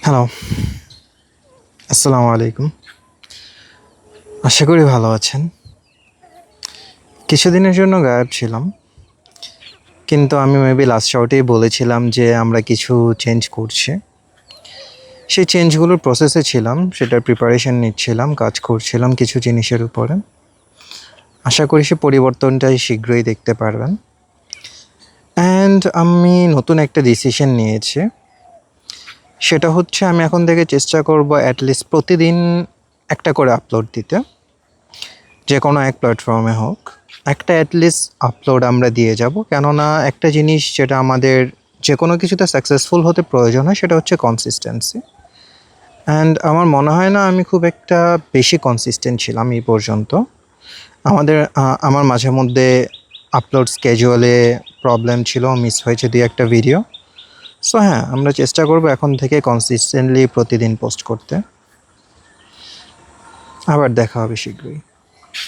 Hello, আসসালামু আলাইকুম। আশা করি ভালো আছেন। কিছুদিনের জন্য গায়েব ছিলাম। কিন্তু আমি মেবি লাস্ট শটেই বলেছিলাম যে আমরা কিছু চেঞ্জ করছি। সেই চেঞ্জগুলোর প্রসেসে ছিলাম, সেটার প্রিপারেশন নিচ্ছিলাম, কাজ করছিলাম কিছু জিনিসের উপরে। আশা করি সে পরিবর্তনটাই শীঘ্রই দেখতে পারবেন। অ্যান্ড আমি নতুন একটা ডিসিশন নিয়েছি। সেটা হচ্ছে আমি এখন থেকে চেষ্টা করব অ্যাটলিস্ট প্রতিদিন একটা করে আপলোড দিতে। যে কোনো এক প্ল্যাটফর্মে হোক, একটা অ্যাটলিস্ট আপলোড আমরা দিয়ে যাব। কেননা একটা জিনিস যেটা আমাদের যে কোনো কিছুতে সাকসেসফুল হতে প্রয়োজন হয় সেটা হচ্ছে কনসিস্টেন্সি। অ্যান্ড আমার মনে হয় না আমি খুব একটা বেশি কনসিস্টেন্ট ছিলাম এই পর্যন্ত। আমার মাঝে মধ্যে আপলোড স্কেজুয়ালে প্রবলেম ছিল, মিস হয়েছে ২-১টা ভিডিও। সো হ্যাঁ, আমরা চেষ্টা করব এখন থেকে কনসিস্টেন্টলি প্রতিদিন পোস্ট করতে। আবার দেখা হবে শীঘ্রই।